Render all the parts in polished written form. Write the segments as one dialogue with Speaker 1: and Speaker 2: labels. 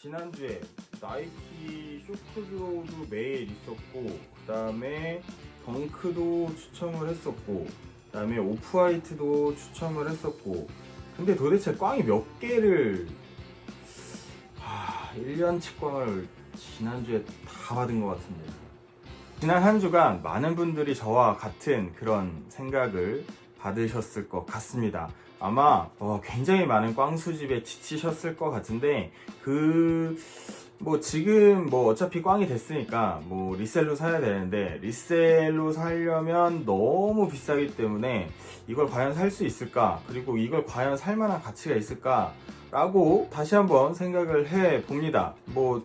Speaker 1: 지난주에 나이키 쇼크드로우도 매일 있었고, 그 다음에 덩크도 추첨을 했었고, 그 다음에 오프화이트도 추첨을 했었고, 근데 도대체 꽝이 몇 개를 1년치 꽝을 지난주에 다 받은 것 같은데, 지난 한 주간 많은 분들이 저와 같은 그런 생각을 받으셨을 것 같습니다. 아마 굉장히 많은 꽝 수집에 지치셨을 것 같은데, 지금 어차피 꽝이 됐으니까 리셀로 사야 되는데, 리셀로 사려면 너무 비싸기 때문에 이걸 과연 살 수 있을까, 그리고 이걸 과연 살 만한 가치가 있을까 라고 다시 한번 생각을 해 봅니다.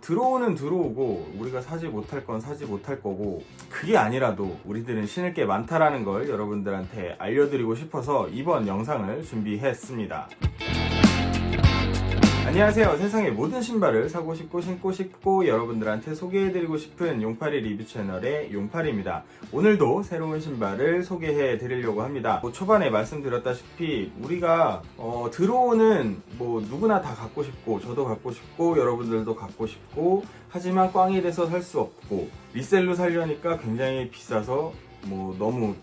Speaker 1: 들어오는 들어오고 우리가 사지 못할 건 사지 못할 거고, 그게 아니라도 우리들은 신을 게 많다라는 걸 여러분들한테 알려드리고 싶어서 이번 영상을 준비했습니다. 안녕하세요. 세상의 모든 신발을 사고 싶고 신고 싶고 여러분들한테 소개해드리고 싶은 용팔이 리뷰 채널의 용팔이입니다. 오늘도 새로운 신발을 소개해 드리려고 합니다. 초반에 말씀드렸다시피 우리가 들어오는 누구나 다 갖고 싶고, 저도 갖고 싶고, 여러분들도 갖고 싶고, 하지만 꽝이 돼서 살 수 없고, 리셀로 살려니까 굉장히 비싸서 너무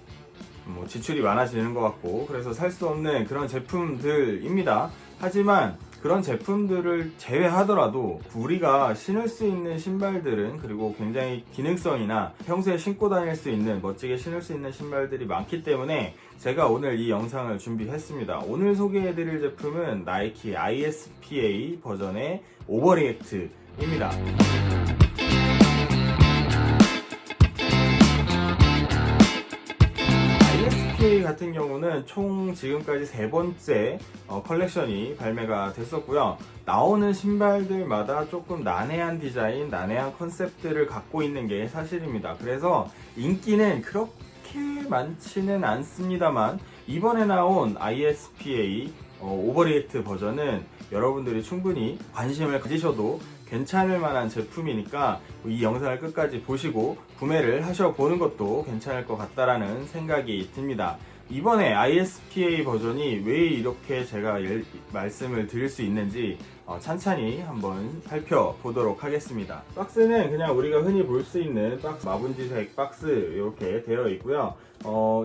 Speaker 1: 지출이 많아지는 것 같고, 그래서 살 수 없는 그런 제품들입니다. 하지만 그런 제품들을 제외하더라도 우리가 신을 수 있는 신발들은, 그리고 굉장히 기능성이나 평소에 신고 다닐 수 있는, 멋지게 신을 수 있는 신발들이 많기 때문에 제가 오늘 이 영상을 준비했습니다. 오늘 소개해드릴 제품은 나이키 ISPA 버전의 오버리액트입니다. ISPA 같은 경우는 총 지금까지 3번째 컬렉션이 발매가 됐었고요. 나오는 신발들마다 조금 난해한 디자인, 난해한 컨셉들을 갖고 있는 게 사실입니다. 그래서 인기는 그렇게 많지는 않습니다만, 이번에 나온 ISPA 오버리액트 버전은 여러분들이 충분히 관심을 가지셔도 괜찮을 만한 제품이니까 이 영상을 끝까지 보시고 구매를 하셔보는 것도 괜찮을 것 같다라는 생각이 듭니다. 이번에 ISPA 버전이 왜 이렇게 제가 말씀을 드릴 수 있는지 찬찬히 한번 살펴보도록 하겠습니다. 박스는 그냥 우리가 흔히 볼 수 있는 마분지색 박스 이렇게 되어 있고요.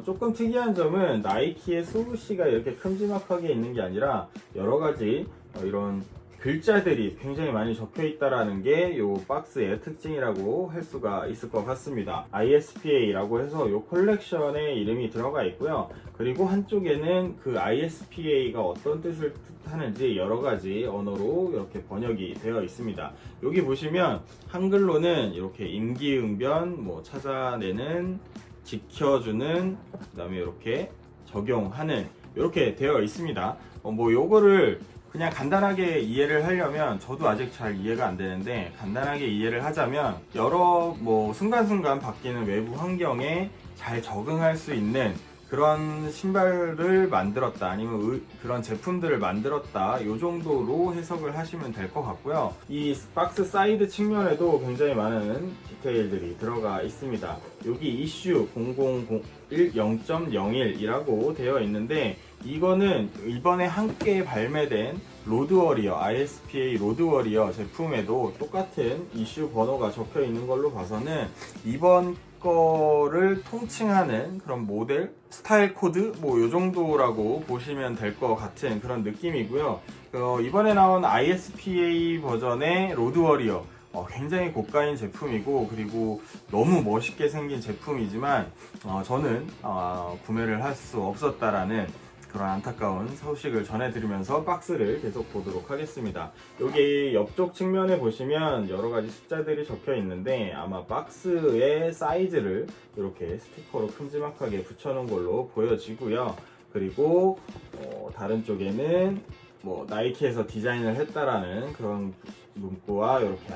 Speaker 1: 조금 특이한 점은 나이키의 스우시가 이렇게 큼지막하게 있는 게 아니라 여러가지 이런 글자들이 굉장히 많이 적혀 있다라는 게 이 박스의 특징이라고 할 수가 있을 것 같습니다. ISPA라고 해서 이 컬렉션의 이름이 들어가 있고요. 그리고 한쪽에는 그 ISPA가 어떤 뜻을 뜻하는지 여러가지 언어로 이렇게 번역이 되어 있습니다. 여기 보시면 한글로는 이렇게 임기응변, 찾아내는, 지켜주는, 그 다음에 이렇게 적용하는, 이렇게 되어 있습니다. 요거를 그냥 간단하게 이해를 하려면, 저도 아직 잘 이해가 안 되는데 간단하게 이해를 하자면, 여러 순간순간 바뀌는 외부 환경에 잘 적응할 수 있는 그런 신발을 만들었다, 아니면 그런 제품들을 만들었다, 요 정도로 해석을 하시면 될 것 같고요. 이 박스 사이드 측면에도 굉장히 많은 디테일들이 들어가 있습니다. 여기 이슈 0001 0.01이라고 되어 있는데, 이거는 이번에 함께 발매된 로드워리어, ISPA 로드워리어 제품에도 똑같은 이슈 번호가 적혀 있는 걸로 봐서는 이번 거를 통칭하는 그런 모델, 스타일 코드 요 정도라고 보시면 될 것 같은 그런 느낌이고요. 이번에 나온 ISPA 버전의 로드워리어, 굉장히 고가인 제품이고, 그리고 너무 멋있게 생긴 제품이지만 저는 구매를 할 수 없었다라는 그런 안타까운 소식을 전해드리면서 박스를 계속 보도록 하겠습니다. 여기 옆쪽 측면에 보시면 여러가지 숫자들이 적혀 있는데, 아마 박스의 사이즈를 이렇게 스티커로 큼지막하게 붙여놓은 걸로 보여지고요. 그리고 다른 쪽에는 나이키에서 디자인을 했다라는 그런 문구와 이렇게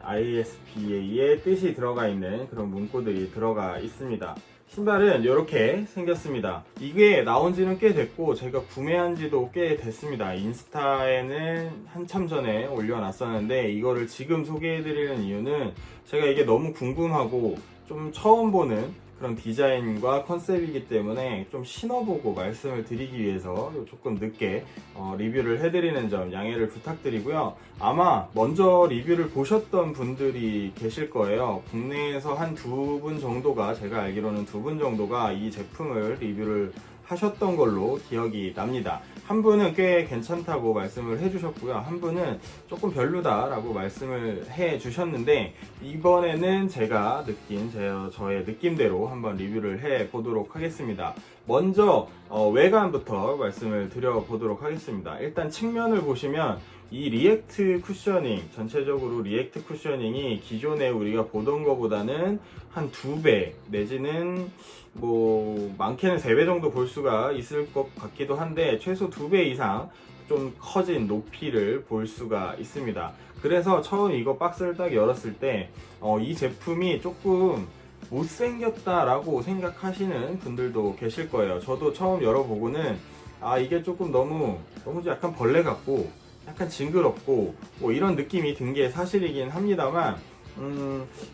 Speaker 1: ISPA의 뜻이 들어가 있는 그런 문구들이 들어가 있습니다. 신발은 이렇게 생겼습니다. 이게 나온 지는 꽤 됐고 제가 구매한 지도 꽤 됐습니다. 인스타에는 한참 전에 올려놨었는데, 이거를 지금 소개해드리는 이유는 제가 이게 너무 궁금하고 좀 처음 보는 그런 디자인과 컨셉이기 때문에 좀 신어보고 말씀을 드리기 위해서 조금 늦게 리뷰를 해드리는 점 양해를 부탁드리고요. 아마 먼저 리뷰를 보셨던 분들이 계실 거예요. 국내에서 한 두 분 정도가, 제가 알기로는 두 분 정도가 이 제품을 리뷰를 하셨던 걸로 기억이 납니다. 한 분은 꽤 괜찮다고 말씀을 해주셨고요. 한 분은 조금 별로다라고 말씀을 해주셨는데, 이번에는 제가 느낀 저의 느낌대로 한번 리뷰를 해보도록 하겠습니다. 먼저 외관부터 말씀을 드려보도록 하겠습니다. 일단 측면을 보시면 이 리액트 쿠셔닝, 전체적으로 리액트 쿠셔닝이 기존에 우리가 보던 것보다는 한 2배 내지는 뭐 많게는 3배 정도 볼 수가 있을 것 같기도 한데, 최소 2배 이상 좀 커진 높이를 볼 수가 있습니다. 그래서 처음 이거 박스를 딱 열었을 때 이 제품이 조금 못생겼다라고 생각하시는 분들도 계실 거예요. 저도 처음 열어보고는 이게 조금 너무 약간 벌레 같고 약간 징그럽고 뭐 이런 느낌이 든 게 사실이긴 합니다만,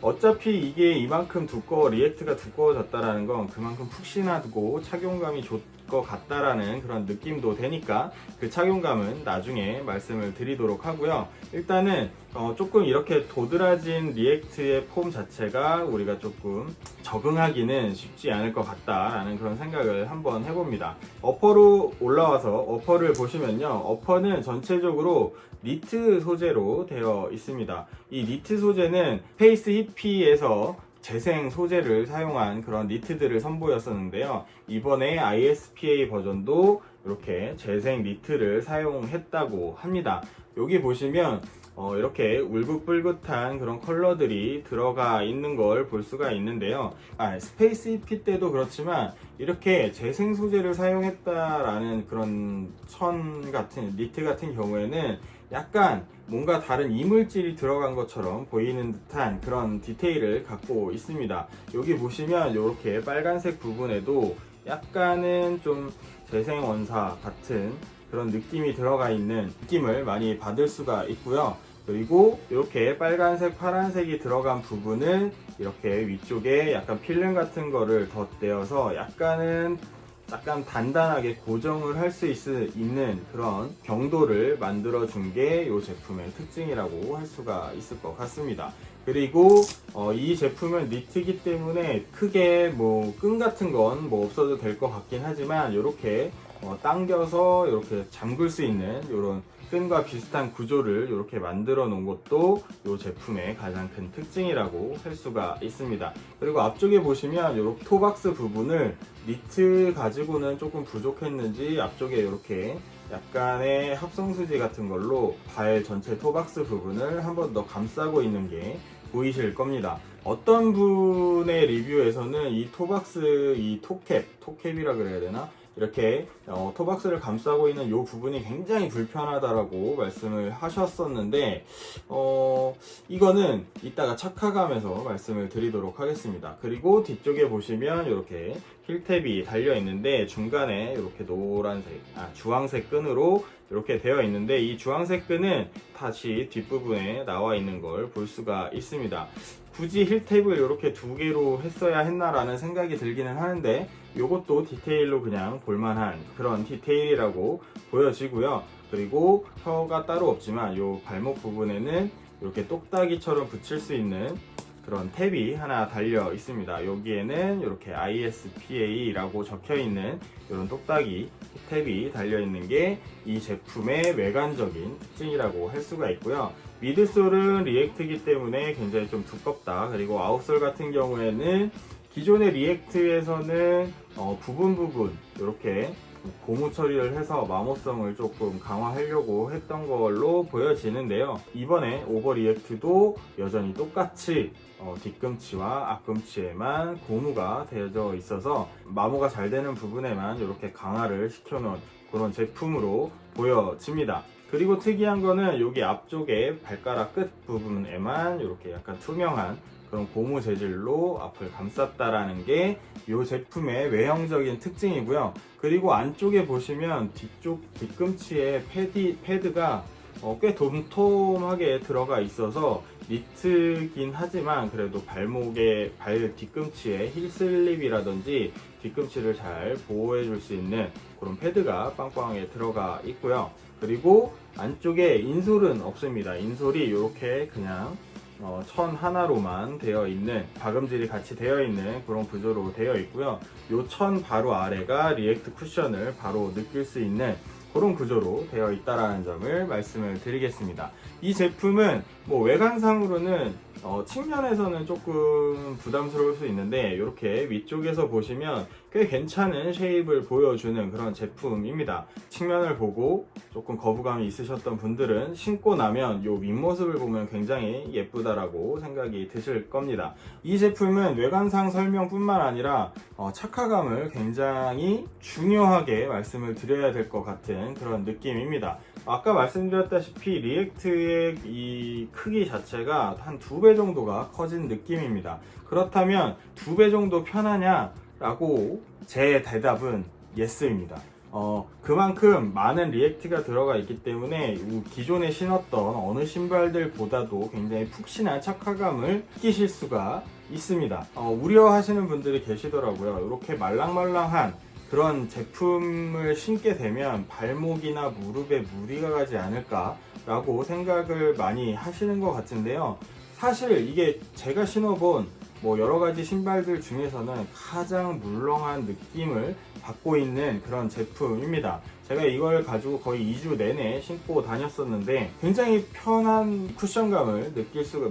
Speaker 1: 어차피 이게 이만큼 리액트가 두꺼워졌다라는 건 그만큼 푹신하고 착용감이 좋을 것 같다라는 그런 느낌도 되니까 그 착용감은 나중에 말씀을 드리도록 하고요. 일단은 조금 이렇게 도드라진 리액트의 폼 자체가 우리가 조금 적응하기는 쉽지 않을 것 같다라는 그런 생각을 한번 해봅니다. 어퍼로 올라와서 어퍼를 보시면요, 어퍼는 전체적으로 니트 소재로 되어 있습니다. 이 니트 소재는 페이스 히피에서 재생 소재를 사용한 그런 니트들을 선보였었는데요. 이번에 ISPA 버전도 이렇게 재생 니트를 사용했다고 합니다. 여기 보시면 이렇게 울긋불긋한 그런 컬러들이 들어가 있는 걸 볼 수가 있는데요. 스페이스 히피 때도 그렇지만 이렇게 재생 소재를 사용했다라는 그런 니트 같은 경우에는 약간 뭔가 다른 이물질이 들어간 것처럼 보이는 듯한 그런 디테일을 갖고 있습니다. 여기 보시면 이렇게 빨간색 부분에도 약간은 좀 재생 원사 같은 그런 느낌이 들어가 있는 느낌을 많이 받을 수가 있고요. 그리고 이렇게 빨간색, 파란색이 들어간 부분은 이렇게 위쪽에 약간 필름 같은 거를 덧대어서 약간 단단하게 고정을 할 수 있는 그런 경도를 만들어 준 게 이 제품의 특징이라고 할 수가 있을 것 같습니다. 그리고 이 제품은 니트이기 때문에 크게 뭐 끈 같은 건 뭐 없어도 될 것 같긴 하지만, 이렇게 당겨서 이렇게 잠글 수 있는 이런 끈과 비슷한 구조를 이렇게 만들어 놓은 것도 이 제품의 가장 큰 특징이라고 할 수가 있습니다. 그리고 앞쪽에 보시면 이렇게 토박스 부분을 니트 가지고는 조금 부족했는지 앞쪽에 이렇게 약간의 합성수지 같은 걸로 발 전체 토박스 부분을 한 번 더 감싸고 있는 게 보이실 겁니다. 어떤 분의 리뷰에서는 이 토박스, 이 톱캡이라 그래야 되나? 이렇게 토박스를 감싸고 있는 이 부분이 굉장히 불편하다라고 말씀을 하셨었는데, 이거는 이따가 착화감에서 말씀을 드리도록 하겠습니다. 그리고 뒤쪽에 보시면 이렇게 힐탭이 달려 있는데, 중간에 이렇게 주황색 끈으로 이렇게 되어 있는데, 이 주황색 끈은 다시 뒷부분에 나와 있는 걸 볼 수가 있습니다. 굳이 힐탭을 이렇게 2개로 했어야 했나라는 생각이 들기는 하는데, 이것도 디테일로 그냥 볼만한 그런 디테일이라고 보여지고요. 그리고 혀가 따로 없지만 이 발목 부분에는 이렇게 똑딱이처럼 붙일 수 있는 그런 탭이 하나 달려 있습니다. 여기에는 이렇게 ISPA라고 적혀 있는 이런 똑딱이 탭이 달려 있는 게 이 제품의 외관적인 특징이라고 할 수가 있고요. 미드솔은 리액트이기 때문에 굉장히 좀 두껍다. 그리고 아웃솔 같은 경우에는 기존의 리액트에서는 부분 이렇게 고무 처리를 해서 마모성을 조금 강화하려고 했던 걸로 보여지는데요. 이번에 오버 리액트도 여전히 똑같이 뒤꿈치와 앞꿈치에만 고무가 되어져 있어서 마모가 잘 되는 부분에만 이렇게 강화를 시켜놓은 그런 제품으로 보여집니다. 그리고 특이한 거는 여기 앞쪽에 발가락 끝 부분에만 이렇게 약간 투명한 그런 고무 재질로 앞을 감쌌다라는 게 이 제품의 외형적인 특징이고요. 그리고 안쪽에 보시면 뒤꿈치에 패드가 꽤 돔톰하게 들어가 있어서 니트긴 하지만 그래도 발목에 발 뒤꿈치에 힐슬립이라든지 뒤꿈치를 잘 보호해 줄 수 있는 그런 패드가 빵빵하게 들어가 있고요. 그리고 안쪽에 인솔은 없습니다. 인솔이 이렇게 그냥 천 하나로만 되어 있는, 박음질이 같이 되어 있는 그런 구조로 되어 있고요. 요 천 바로 아래가 리액트 쿠션을 바로 느낄 수 있는 그런 구조로 되어 있다라는 점을 말씀을 드리겠습니다. 이 제품은 뭐 외관상으로는 측면에서는 조금 부담스러울 수 있는데 이렇게 위쪽에서 보시면 꽤 괜찮은 쉐입을 보여주는 그런 제품입니다. 측면을 보고 조금 거부감이 있으셨던 분들은 신고 나면 이 윗모습을 보면 굉장히 예쁘다라고 생각이 드실 겁니다. 이 제품은 외관상 설명뿐만 아니라 착화감을 굉장히 중요하게 말씀을 드려야 될 것 같은 그런 느낌입니다. 아까 말씀드렸다시피 리액트의 이 크기 자체가 한 2배 정도가 커진 느낌입니다. 그렇다면 2배 정도 편하냐? 라고 제 대답은 예스입니다. 그만큼 많은 리액트가 들어가 있기 때문에 기존에 신었던 어느 신발들보다도 굉장히 푹신한 착화감을 느끼실 수가 있습니다. 우려하시는 분들이 계시더라고요. 이렇게 말랑말랑한 그런 제품을 신게 되면 발목이나 무릎에 무리가 가지 않을까 라고 생각을 많이 하시는 것 같은데요. 사실 이게 제가 신어본 여러가지 신발들 중에서는 가장 물렁한 느낌을 받고 있는 그런 제품입니다. 제가 이걸 가지고 거의 2주 내내 신고 다녔었는데 굉장히 편한 쿠션감을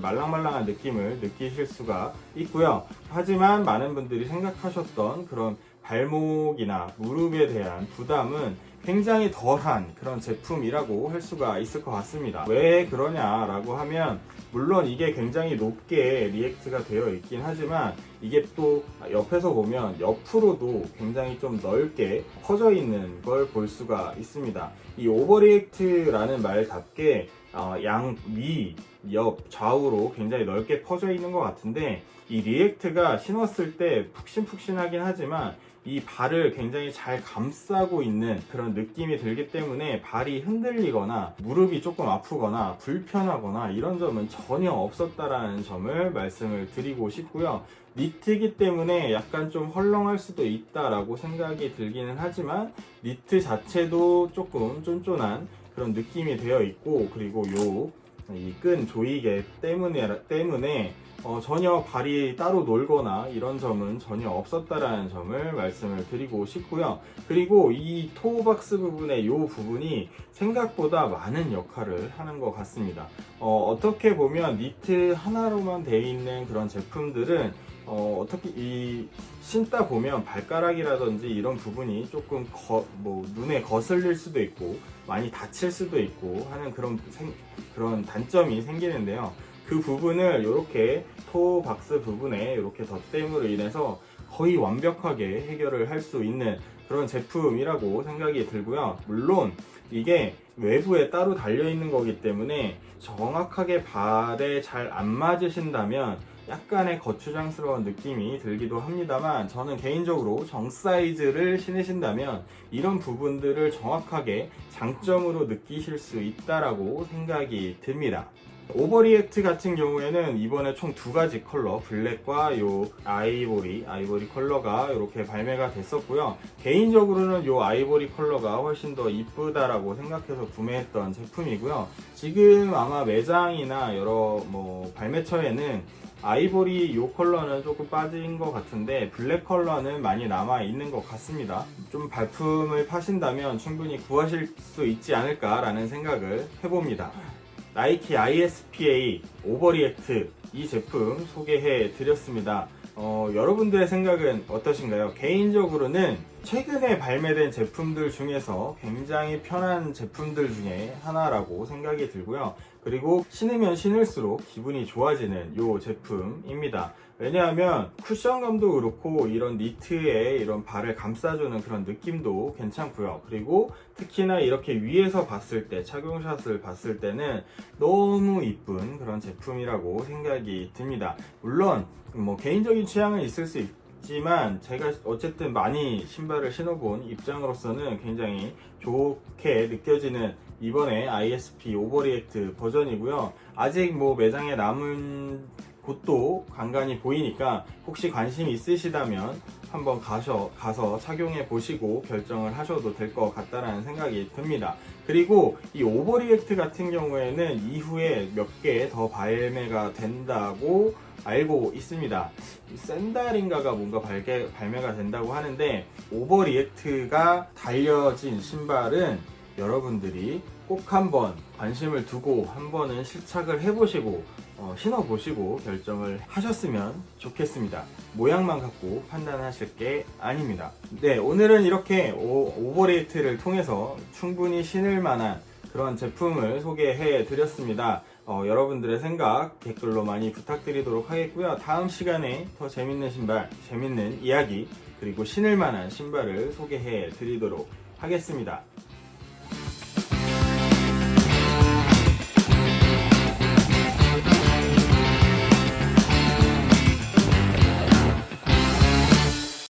Speaker 1: 말랑말랑한 느낌을 느끼실 수가 있고요. 하지만 많은 분들이 생각하셨던 그런 발목이나 무릎에 대한 부담은 굉장히 덜한 그런 제품이라고 할 수가 있을 것 같습니다. 왜 그러냐라고 하면 물론 이게 굉장히 높게 리액트가 되어 있긴 하지만 이게 또 옆에서 보면 옆으로도 굉장히 좀 넓게 퍼져 있는 걸 볼 수가 있습니다. 이 오버리액트라는 말답게 양, 위, 옆, 좌우로 굉장히 넓게 퍼져 있는 것 같은데 이 리액트가 신었을 때 푹신푹신하긴 하지만 이 발을 굉장히 잘 감싸고 있는 그런 느낌이 들기 때문에 발이 흔들리거나 무릎이 조금 아프거나 불편하거나 이런 점은 전혀 없었다라는 점을 말씀을 드리고 싶고요. 니트이기 때문에 약간 좀 헐렁할 수도 있다라고 생각이 들기는 하지만 니트 자체도 조금 쫀쫀한 그런 느낌이 되어 있고 그리고 이 끈 조이개 때문에 전혀 발이 따로 놀거나 이런 점은 전혀 없었다라는 점을 말씀을 드리고 싶고요. 그리고 이 토박스 부분의 이 부분이 생각보다 많은 역할을 하는 것 같습니다. 어떻게 보면 니트 하나로만 되어 있는 그런 제품들은 어떻게 신다 보면 발가락이라든지 이런 부분이 조금 눈에 거슬릴 수도 있고 많이 다칠 수도 있고 하는 그런 단점이 생기는데요. 그 부분을 이렇게 토박스 부분에 이렇게 덧댐으로 인해서 거의 완벽하게 해결을 할 수 있는 그런 제품이라고 생각이 들고요. 물론 이게 외부에 따로 달려 있는 거기 때문에 정확하게 발에 잘 안 맞으신다면 약간의 거추장스러운 느낌이 들기도 합니다만 저는 개인적으로 정 사이즈를 신으신다면 이런 부분들을 정확하게 장점으로 느끼실 수 있다라고 생각이 듭니다. 오버리액트 같은 경우에는 이번에 총 2가지 컬러, 블랙과 요 아이보리 컬러가 이렇게 발매가 됐었고요. 개인적으로는 요 아이보리 컬러가 훨씬 더 이쁘다라고 생각해서 구매했던 제품이고요. 지금 아마 매장이나 여러 발매처에는 아이보리 요 컬러는 조금 빠진 것 같은데 블랙 컬러는 많이 남아 있는 것 같습니다. 좀 발품을 파신다면 충분히 구하실 수 있지 않을까 라는 생각을 해봅니다. 나이키 ISPA 오버리액트 이 제품 소개해 드렸습니다. 여러분들의 생각은 어떠신가요? 개인적으로는 최근에 발매된 제품들 중에서 굉장히 편한 제품들 중에 하나라고 생각이 들고요. 그리고 신으면 신을수록 기분이 좋아지는 이 제품입니다. 왜냐하면 쿠션감도 그렇고 이런 니트에 이런 발을 감싸주는 그런 느낌도 괜찮고요. 그리고 특히나 이렇게 위에서 봤을 때 착용샷을 봤을 때는 너무 이쁜 그런 제품이라고 생각이 듭니다. 물론 개인적인 취향은 있을 수 있지만 제가 어쨌든 많이 신발을 신어본 입장으로서는 굉장히 좋게 느껴지는 이번에 ISP 오버리액트 버전이고요. 아직 뭐 매장에 남은 곳도 간간히 보이니까 혹시 관심 있으시다면 한번 가서 착용해 보시고 결정을 하셔도 될 것 같다라는 생각이 듭니다. 그리고 이 오버리액트 같은 경우에는 이후에 몇 개 더 발매가 된다고 알고 있습니다. 샌달인가가 뭔가 발매가 된다고 하는데, 오버리액트가 달려진 신발은 여러분들이 꼭 한번 관심을 두고 한번은 실착을 해보시고 신어보시고 결정을 하셨으면 좋겠습니다. 모양만 갖고 판단하실 게 아닙니다. 네, 오늘은 이렇게 오버리액트를 통해서 충분히 신을 만한 그런 제품을 소개해 드렸습니다. 여러분들의 생각 댓글로 많이 부탁드리도록 하겠고요. 다음 시간에 더 재밌는 신발, 재밌는 이야기, 그리고 신을 만한 신발을 소개해 드리도록 하겠습니다.